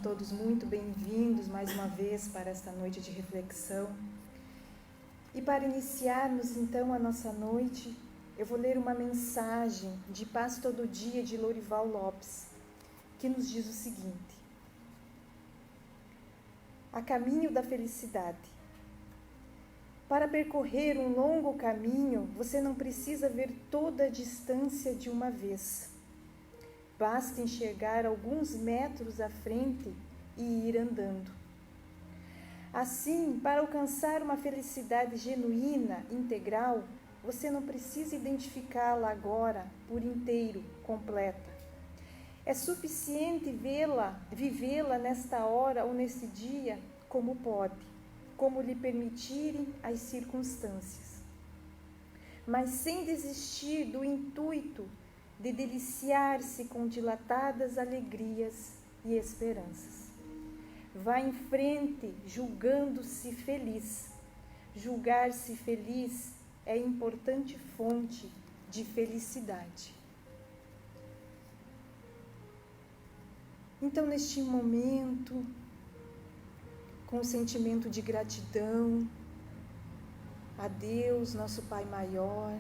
Todos muito bem-vindos mais uma vez para esta noite de reflexão. E para iniciarmos então a nossa noite, eu vou ler uma mensagem de Paz Todo Dia de Lorival Lopes, que nos diz o seguinte: A caminho da felicidade. Para percorrer um longo caminho, você não precisa ver toda a distância de uma vez. Basta enxergar alguns metros à frente e ir andando. Assim, para alcançar uma felicidade genuína, integral, você não precisa identificá-la agora, por inteiro, completa. É suficiente vivê-la nesta hora ou nesse dia como pode, como lhe permitirem as circunstâncias. Mas sem desistir do intuito de deliciar-se com dilatadas alegrias e esperanças. Vá em frente, julgando-se feliz. Julgar-se feliz é importante fonte de felicidade. Então, neste momento, com o sentimento de gratidão a Deus, nosso Pai maior,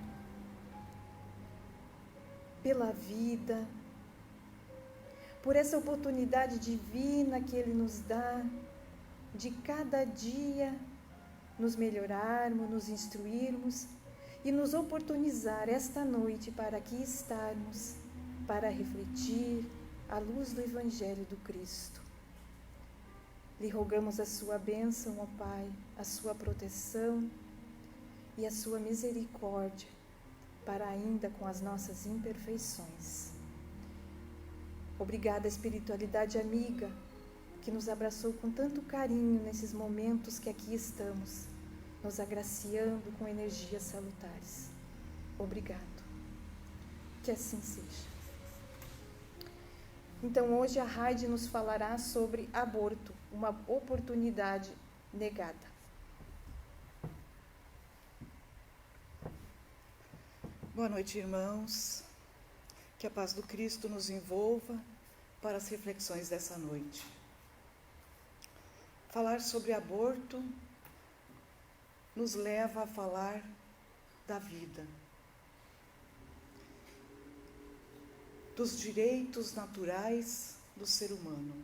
pela vida, por essa oportunidade divina que Ele nos dá de cada dia nos melhorarmos, nos instruirmos e nos oportunizar esta noite para aqui estarmos, para refletir à luz do Evangelho do Cristo. Lhe rogamos a sua bênção, ó Pai, a sua proteção e a sua misericórdia, para ainda com as nossas imperfeições. Obrigada, espiritualidade amiga, que nos abraçou com tanto carinho nesses momentos que aqui estamos, nos agraciando com energias salutares. Obrigado. Que assim seja. Então, hoje a Heidi nos falará sobre aborto, uma oportunidade negada. Boa noite, irmãos. Que a paz do Cristo nos envolva para as reflexões dessa noite. Falar sobre aborto nos leva a falar da vida, dos direitos naturais do ser humano.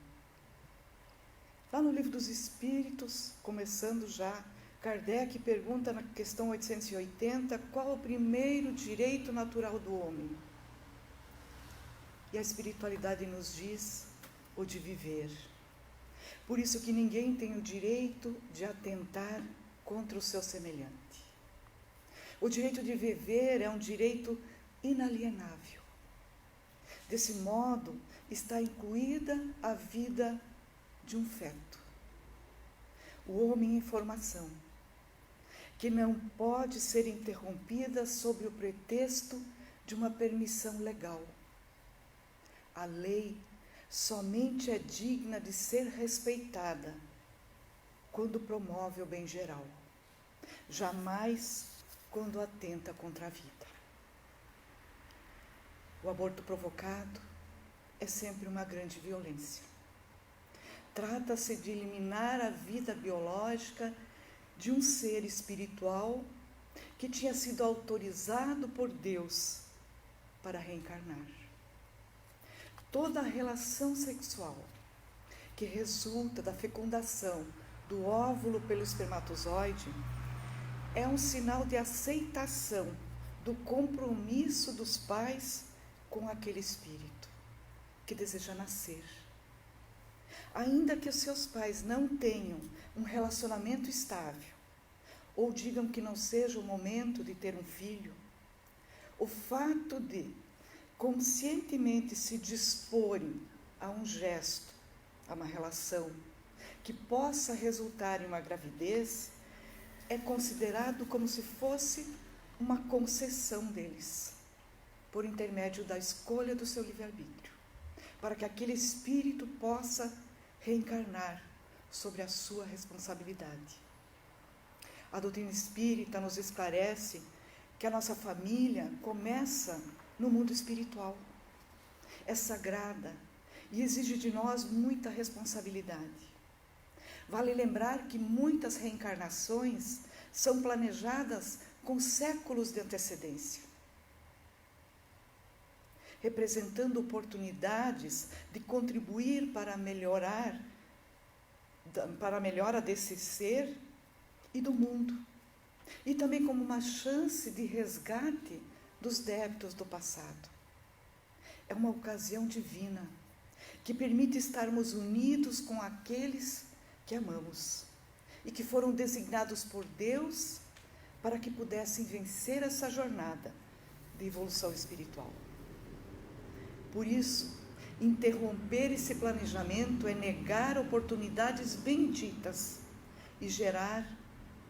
Lá no Livro dos Espíritos, começando já, Kardec pergunta na questão 880 qual o primeiro direito natural do homem. E a espiritualidade nos diz o de viver. Por isso que ninguém tem o direito de atentar contra o seu semelhante. O direito de viver é um direito inalienável. Desse modo, está incluída a vida de um feto. O homem em formação, que não pode ser interrompida sob o pretexto de uma permissão legal. A lei somente é digna de ser respeitada quando promove o bem geral, jamais quando atenta contra a vida. O aborto provocado é sempre uma grande violência. Trata-se de eliminar a vida biológica de um ser espiritual que tinha sido autorizado por Deus para reencarnar. Toda a relação sexual que resulta da fecundação do óvulo pelo espermatozoide é um sinal de aceitação do compromisso dos pais com aquele espírito que deseja nascer. Ainda que os seus pais não tenham um relacionamento estável, ou digam que não seja o momento de ter um filho, o fato de conscientemente se disporem a um gesto, a uma relação, que possa resultar em uma gravidez, é considerado como se fosse uma concessão deles, por intermédio da escolha do seu livre-arbítrio, para que aquele espírito possa reencarnar sobre a sua responsabilidade. A doutrina espírita nos esclarece que a nossa família começa no mundo espiritual. É sagrada e exige de nós muita responsabilidade. Vale lembrar que muitas reencarnações são planejadas com séculos de antecedência, representando oportunidades de contribuir para a melhora desse ser e do mundo, e também como uma chance de resgate dos débitos do passado. É uma ocasião divina que permite estarmos unidos com aqueles que amamos e que foram designados por Deus para que pudessem vencer essa jornada de evolução espiritual. Por isso, interromper esse planejamento é negar oportunidades benditas e gerar,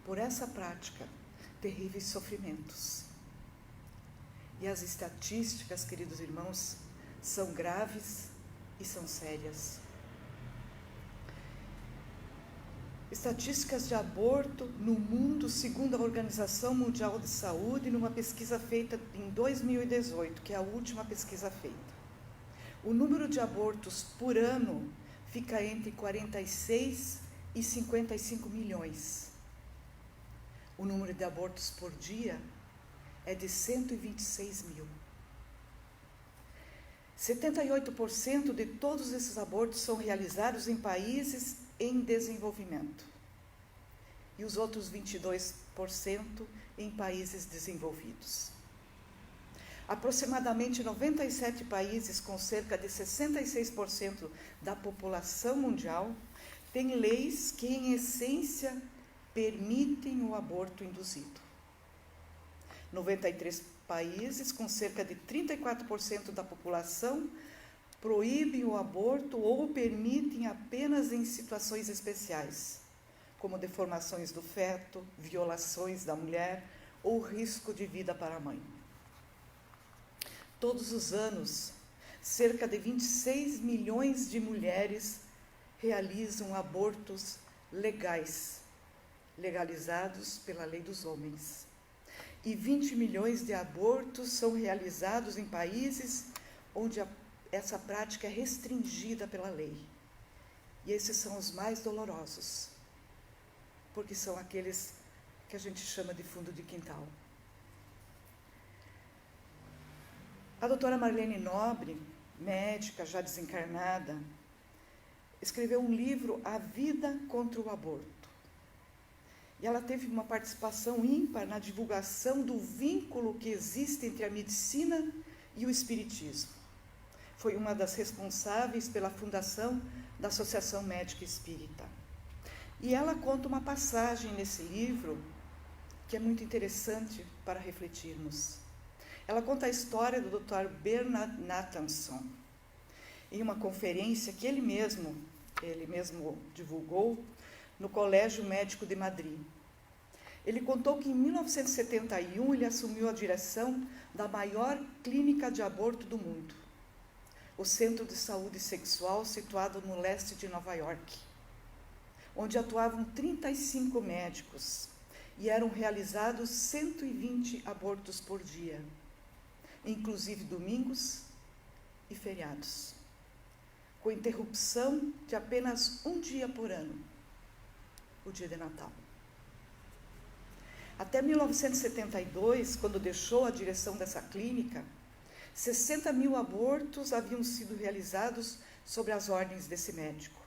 por essa prática, terríveis sofrimentos. E as estatísticas, queridos irmãos, são graves e são sérias. Estatísticas de aborto no mundo, segundo a Organização Mundial de Saúde, numa pesquisa feita em 2018, que é a última pesquisa feita. O número de abortos por ano fica entre 46 e 55 milhões. O número de abortos por dia é de 126 mil. 78% de todos esses abortos são realizados em países em desenvolvimento e os outros 22% em países desenvolvidos. Aproximadamente 97 países, com cerca de 66% da população mundial, têm leis que, em essência, permitem o aborto induzido. 93 países, com cerca de 34% da população, proíbem o aborto ou permitem apenas em situações especiais, como deformações do feto, violações da mulher ou risco de vida para a mãe. Todos os anos, cerca de 26 milhões de mulheres realizam abortos legalizados pela lei dos homens. E 20 milhões de abortos são realizados em países onde essa prática é restringida pela lei. E esses são os mais dolorosos, porque são aqueles que a gente chama de fundo de quintal. A doutora Marlene Nobre, médica já desencarnada, escreveu um livro, A Vida contra o Aborto. E ela teve uma participação ímpar na divulgação do vínculo que existe entre a medicina e o espiritismo. Foi uma das responsáveis pela fundação da Associação Médica Espírita. E ela conta uma passagem nesse livro que é muito interessante para refletirmos. Ela conta a história do Dr. Bernard Nathanson, em uma conferência que ele mesmo divulgou no Colégio Médico de Madrid. Ele contou que em 1971 ele assumiu a direção da maior clínica de aborto do mundo, o Centro de Saúde Sexual, situado no leste de Nova York, onde atuavam 35 médicos e eram realizados 120 abortos por dia, inclusive domingos e feriados, com interrupção de apenas um dia por ano, o dia de Natal. Até 1972, quando deixou a direção dessa clínica, 60 mil abortos haviam sido realizados sob as ordens desse médico,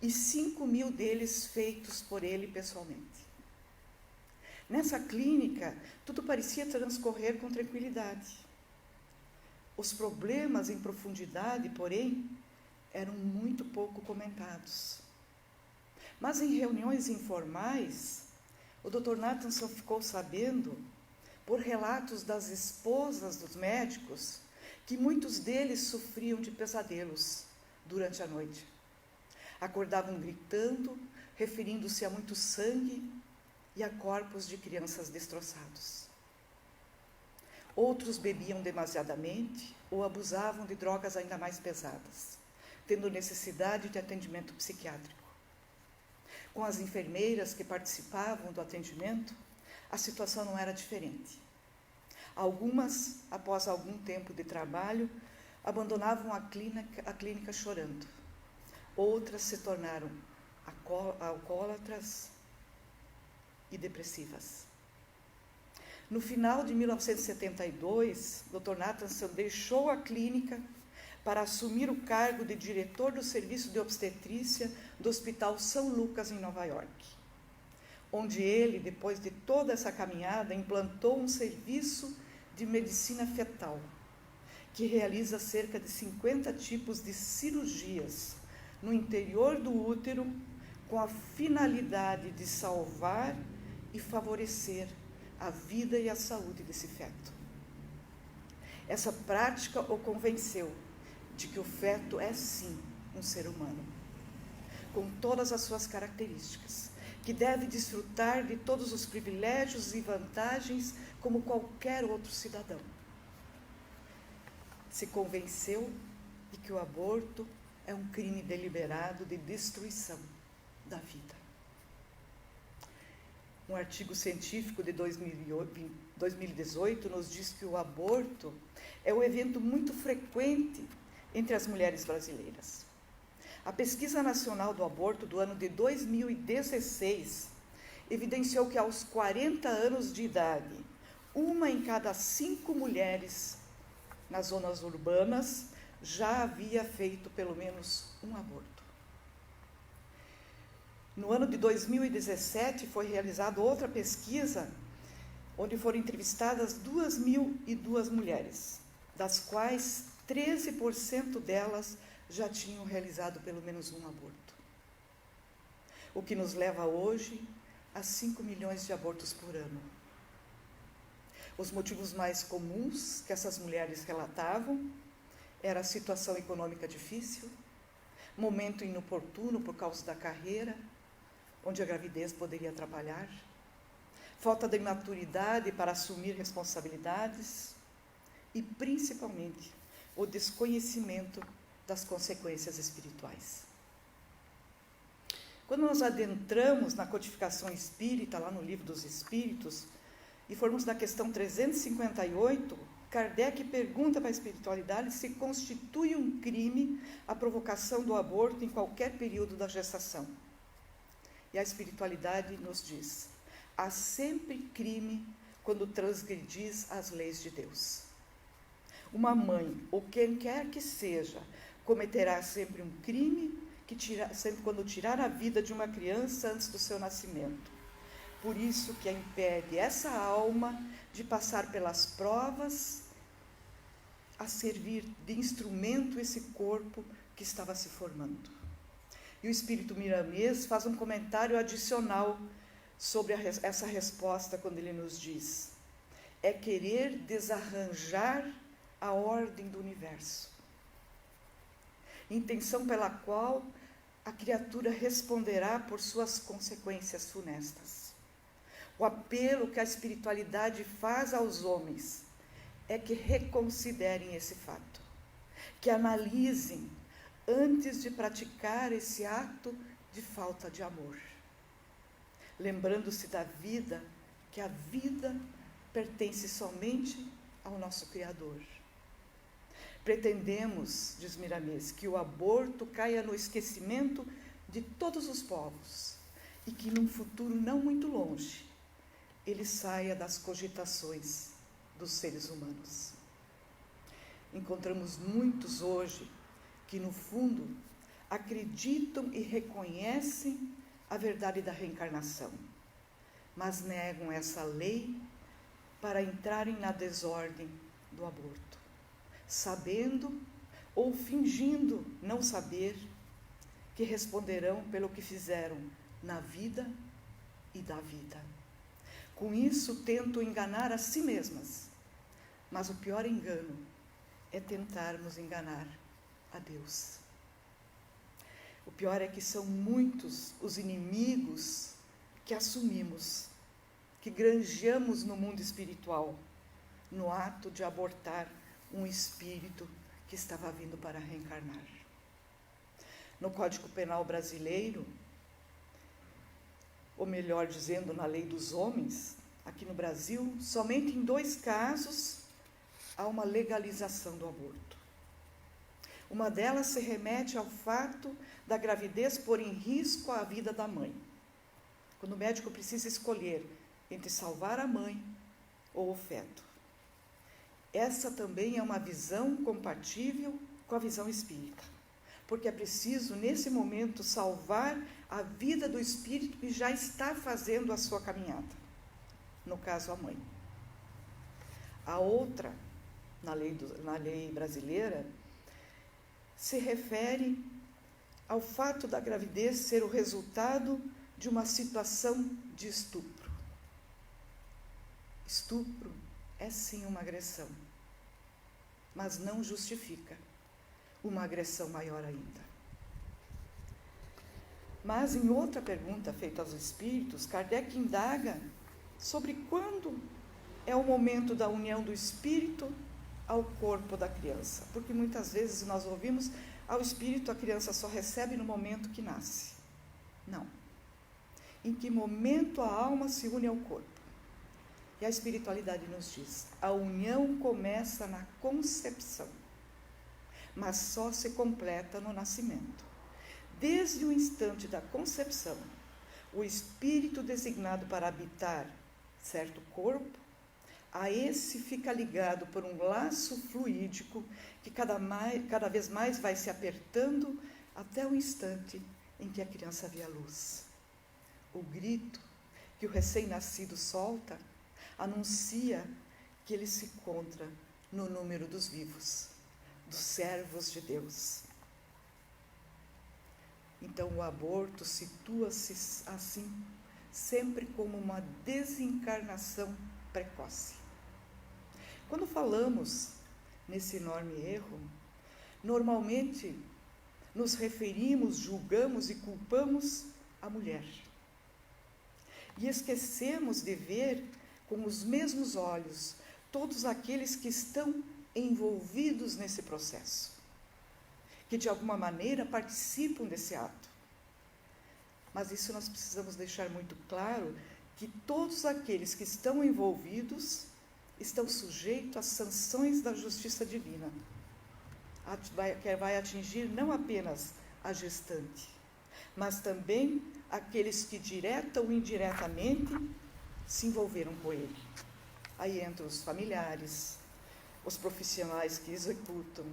e 5 mil deles feitos por ele pessoalmente. Nessa clínica, tudo parecia transcorrer com tranquilidade. Os problemas em profundidade, porém, eram muito pouco comentados. Mas em reuniões informais, o Dr. Nathanson ficou sabendo, por relatos das esposas dos médicos, que muitos deles sofriam de pesadelos durante a noite. Acordavam gritando, referindo-se a muito sangue e a corpos de crianças destroçados. Outros bebiam demasiadamente ou abusavam de drogas ainda mais pesadas, tendo necessidade de atendimento psiquiátrico. Com as enfermeiras que participavam do atendimento, a situação não era diferente. Algumas, após algum tempo de trabalho, abandonavam a clínica chorando. Outras se tornaram alcoólatras e depressivas. No final de 1972, Dr. Nathanson deixou a clínica para assumir o cargo de diretor do serviço de obstetrícia do Hospital São Lucas, em Nova York, onde ele, depois de toda essa caminhada, implantou um serviço de medicina fetal, que realiza cerca de 50 tipos de cirurgias no interior do útero, com a finalidade de salvar e favorecer a vida e a saúde desse feto. Essa prática o convenceu de que o feto é sim um ser humano, com todas as suas características, que deve desfrutar de todos os privilégios e vantagens como qualquer outro cidadão. Se convenceu de que o aborto é um crime deliberado de destruição da vida. Um artigo científico de 2018 nos diz que o aborto é um evento muito frequente entre as mulheres brasileiras. A Pesquisa Nacional do Aborto do ano de 2016 evidenciou que aos 40 anos de idade, 1 em cada 5 mulheres nas zonas urbanas já havia feito pelo menos um aborto. No ano de 2017 foi realizada outra pesquisa, onde foram entrevistadas 2.002 mulheres, das quais 13% delas já tinham realizado pelo menos um aborto. O que nos leva hoje a 5 milhões de abortos por ano. Os motivos mais comuns que essas mulheres relatavam era a situação econômica difícil, momento inoportuno por causa da carreira, onde a gravidez poderia atrapalhar, falta de maturidade para assumir responsabilidades e, principalmente, o desconhecimento das consequências espirituais. Quando nós adentramos na codificação espírita, lá no Livro dos Espíritos, e formos na questão 358, Kardec pergunta para a espiritualidade se constitui um crime a provocação do aborto em qualquer período da gestação. E a espiritualidade nos diz: há sempre crime quando transgredis as leis de Deus. Uma mãe, ou quem quer que seja, cometerá sempre um crime sempre quando tirar a vida de uma criança antes do seu nascimento. Por isso que a impede essa alma de passar pelas provas, a servir de instrumento esse corpo que estava se formando. E o Espírito Miramês faz um comentário adicional sobre essa resposta, quando ele nos diz: é querer desarranjar a ordem do universo, intenção pela qual a criatura responderá por suas consequências funestas. O apelo que a espiritualidade faz aos homens é que reconsiderem esse fato, que analisem antes de praticar esse ato de falta de amor, lembrando-se da vida, que a vida pertence somente ao nosso Criador. Pretendemos, diz Miramês, que o aborto caia no esquecimento de todos os povos e que num futuro não muito longe ele saia das cogitações dos seres humanos. Encontramos muitos hoje que, no fundo, acreditam e reconhecem a verdade da reencarnação, mas negam essa lei para entrarem na desordem do aborto, sabendo ou fingindo não saber que responderão pelo que fizeram na vida e da vida. Com isso, tentam enganar a si mesmas, mas o pior engano é tentarmos enganar a Deus. O pior é que são muitos os inimigos que assumimos, que granjeamos no mundo espiritual, no ato de abortar um espírito que estava vindo para reencarnar. No Código Penal brasileiro, ou melhor dizendo, na lei dos homens, aqui no Brasil, somente em 2 casos há uma legalização do aborto. Uma delas se remete ao fato da gravidez pôr em risco a vida da mãe. Quando o médico precisa escolher entre salvar a mãe ou o feto. Essa também é uma visão compatível com a visão espírita, porque é preciso, nesse momento, salvar a vida do espírito que já está fazendo a sua caminhada, no caso, a mãe. A outra, na lei brasileira, se refere ao fato da gravidez ser o resultado de uma situação de estupro. Estupro é sim uma agressão, mas não justifica uma agressão maior ainda. Mas em outra pergunta feita aos espíritos, Kardec indaga sobre quando é o momento da união do espírito ao corpo da criança, porque muitas vezes nós ouvimos, ao espírito a criança só recebe no momento que nasce. Não. Em que momento a alma se une ao corpo? E a espiritualidade nos diz, a união começa na concepção, mas só se completa no nascimento. Desde o instante da concepção, o espírito designado para habitar certo corpo, a esse fica ligado por um laço fluídico que cada vez mais vai se apertando até o instante em que a criança vê a luz. O grito que o recém-nascido solta anuncia que ele se encontra no número dos vivos, dos servos de Deus. Então o aborto situa-se assim, sempre como uma desencarnação precoce. Quando falamos nesse enorme erro, normalmente nos referimos, julgamos e culpamos a mulher. E esquecemos de ver com os mesmos olhos todos aqueles que estão envolvidos nesse processo, que de alguma maneira participam desse ato. Mas isso nós precisamos deixar muito claro, que todos aqueles que estão envolvidos estão sujeitos às sanções da justiça divina, que vai atingir não apenas a gestante, mas também aqueles que direta ou indiretamente se envolveram com ele. Aí entram os familiares, os profissionais que executam,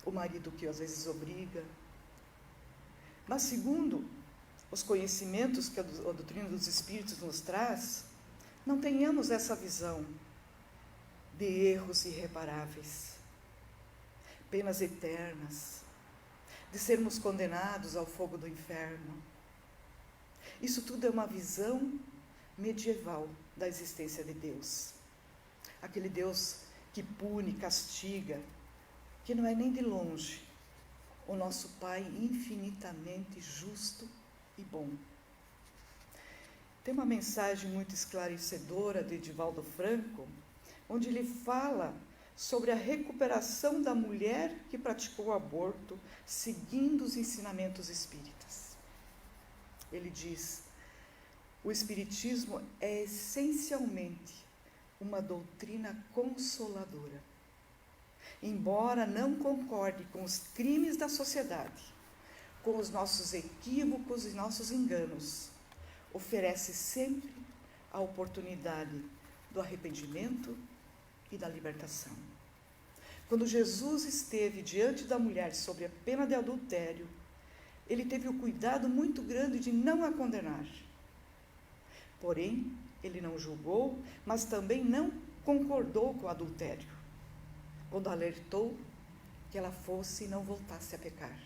o marido que às vezes obriga. Mas segundo os conhecimentos que a doutrina dos espíritos nos traz, não tenhamos essa visão de erros irreparáveis, penas eternas, de sermos condenados ao fogo do inferno. Isso tudo é uma visão medieval da existência de Deus. Aquele Deus que pune, castiga, que não é nem de longe o nosso Pai infinitamente justo e bom. Tem uma mensagem muito esclarecedora de Divaldo Franco, onde ele fala sobre a recuperação da mulher que praticou o aborto, seguindo os ensinamentos espíritas. Ele diz: o espiritismo é essencialmente uma doutrina consoladora. Embora não concorde com os crimes da sociedade, com os nossos equívocos e nossos enganos, oferece sempre a oportunidade do arrependimento e da libertação. Quando Jesus esteve diante da mulher sobre a pena de adultério, ele teve o cuidado muito grande de não a condenar. Porém, ele não julgou, mas também não concordou com o adultério, quando alertou que ela fosse e não voltasse a pecar.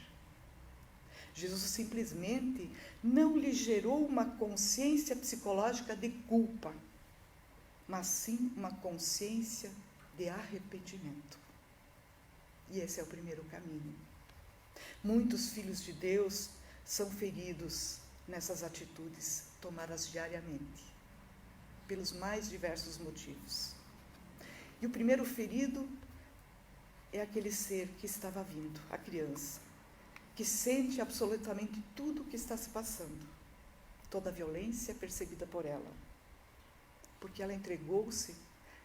Jesus simplesmente não lhe gerou uma consciência psicológica de culpa, mas sim uma consciência de arrependimento. E esse é o primeiro caminho. Muitos filhos de Deus são feridos nessas atitudes tomadas diariamente, pelos mais diversos motivos. E o primeiro ferido é aquele ser que estava vindo, a criança, que sente absolutamente tudo o que está se passando. Toda a violência é percebida por ela, porque ela entregou-se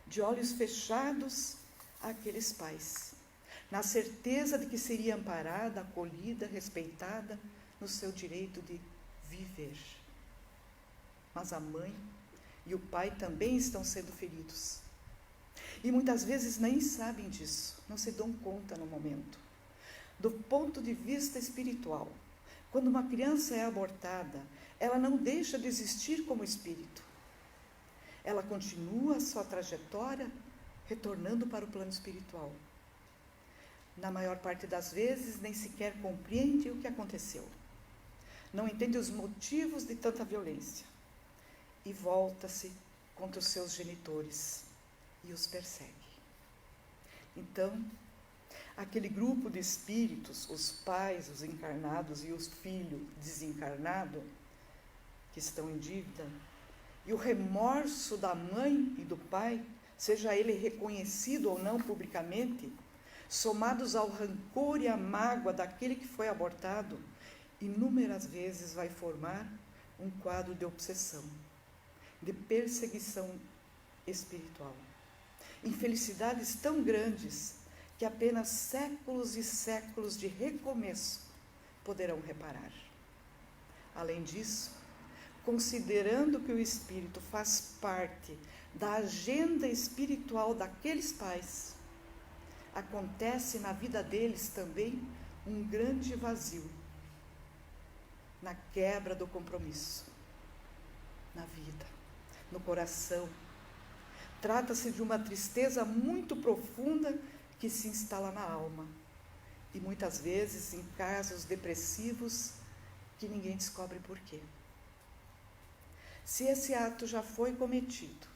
de olhos fechados àqueles pais, na certeza de que seria amparada, acolhida, respeitada no seu direito de viver. Mas a mãe e o pai também estão sendo feridos. E muitas vezes nem sabem disso, não se dão conta no momento. Do ponto de vista espiritual, quando uma criança é abortada, ela não deixa de existir como espírito. Ela continua a sua trajetória retornando para o plano espiritual. Na maior parte das vezes, nem sequer compreende o que aconteceu. Não entende os motivos de tanta violência. E volta-se contra os seus genitores e os persegue. Então, aquele grupo de espíritos, os pais, os encarnados e os filhos desencarnados, que estão em dívida, e o remorso da mãe e do pai, seja ele reconhecido ou não publicamente, somados ao rancor e à mágoa daquele que foi abortado, inúmeras vezes vai formar um quadro de obsessão, de perseguição espiritual. Infelicidades tão grandes que apenas séculos e séculos de recomeço poderão reparar. Além disso, considerando que o espírito faz parte da agenda espiritual daqueles pais, acontece na vida deles também um grande vazio, na quebra do compromisso, na vida, no coração. Trata-se de uma tristeza muito profunda que se instala na alma, e muitas vezes em casos depressivos que ninguém descobre por quê. Se esse ato já foi cometido,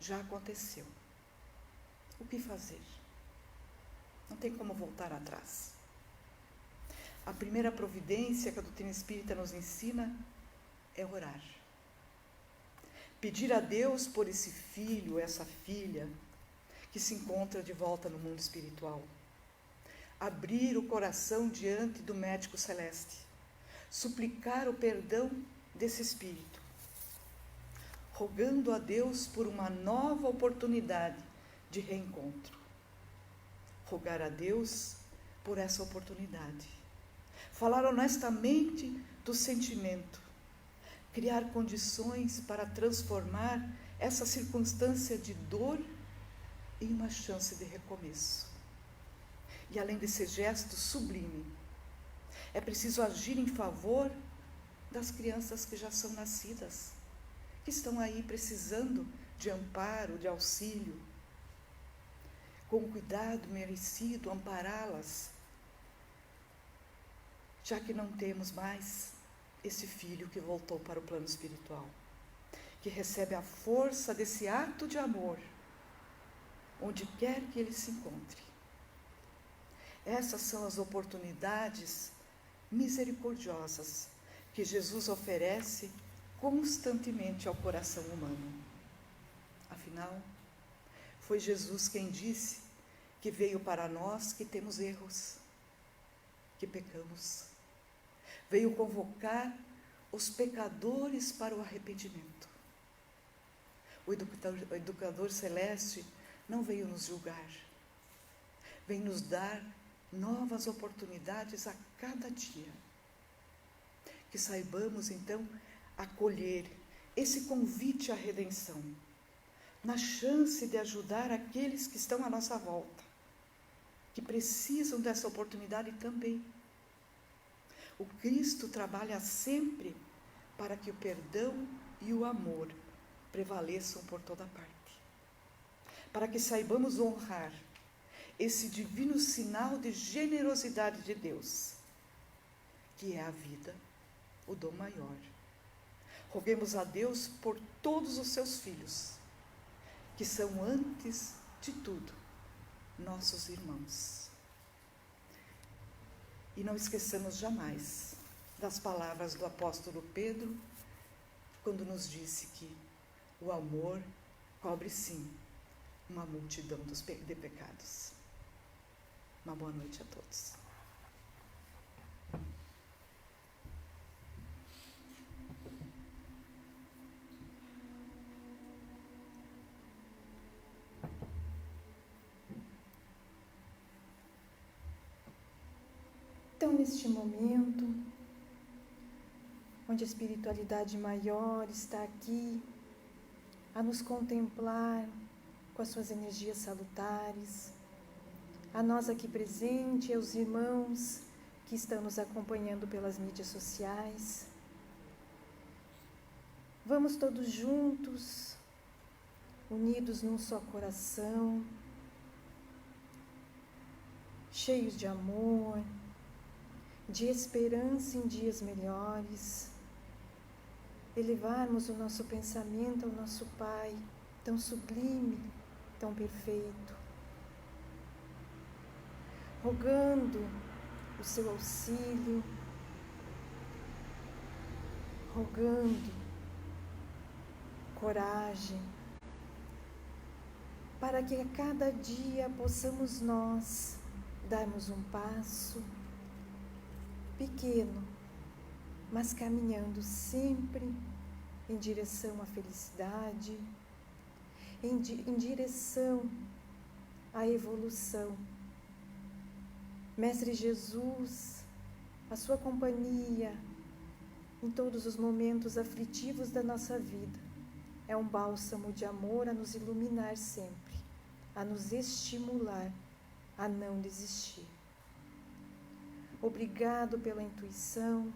já aconteceu, o que fazer? Não tem como voltar atrás. A primeira providência que a doutrina espírita nos ensina é orar. Pedir a Deus por esse filho, essa filha, que se encontra de volta no mundo espiritual. Abrir o coração diante do médico celeste. Suplicar o perdão desse espírito. Rogando a Deus por uma nova oportunidade de reencontro. Rogar a Deus por essa oportunidade. Falar honestamente do sentimento. Criar condições para transformar essa circunstância de dor em uma chance de recomeço. E além desse gesto sublime, é preciso agir em favor das crianças que já são nascidas, que estão aí precisando de amparo, de auxílio. Com cuidado merecido, ampará-las, já que não temos mais esse filho que voltou para o plano espiritual, que recebe a força desse ato de amor, onde quer que ele se encontre. Essas são as oportunidades misericordiosas que Jesus oferece constantemente ao coração humano. Afinal, foi Jesus quem disse que veio para nós que temos erros, que pecamos. Veio convocar os pecadores para o arrependimento. O educador celeste não veio nos julgar, vem nos dar novas oportunidades a cada dia. Que saibamos, então, acolher esse convite à redenção, na chance de ajudar aqueles que estão à nossa volta, que precisam dessa oportunidade também. O Cristo trabalha sempre para que o perdão e o amor prevaleçam por toda parte. Para que saibamos honrar esse divino sinal de generosidade de Deus, que é a vida, o dom maior. Roguemos a Deus por todos os seus filhos, que são, antes de tudo, nossos irmãos. E não esqueçamos jamais das palavras do apóstolo Pedro, quando nos disse que o amor cobre sim uma multidão de pecados. Uma boa noite a todos. Então, neste momento, onde a espiritualidade maior está aqui, a nos contemplar com as suas energias salutares, a nós aqui presente e aos irmãos que estão nos acompanhando pelas mídias sociais. Vamos todos juntos, unidos num só coração, cheios de amor, de esperança em dias melhores, elevarmos o nosso pensamento ao nosso Pai, tão sublime, tão perfeito, rogando o seu auxílio, rogando coragem, para que a cada dia possamos nós darmos um passo pequeno, mas caminhando sempre em direção à felicidade, em direção à evolução. Mestre Jesus, a sua companhia em todos os momentos aflitivos da nossa vida é um bálsamo de amor a nos iluminar sempre, a nos estimular a não desistir. Obrigado pela intuição,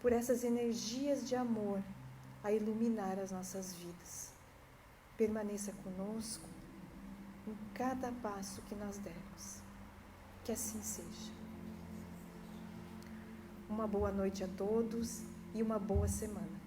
por essas energias de amor a iluminar as nossas vidas. Permaneça conosco em cada passo que nós dermos. Que assim seja. Uma boa noite a todos e uma boa semana.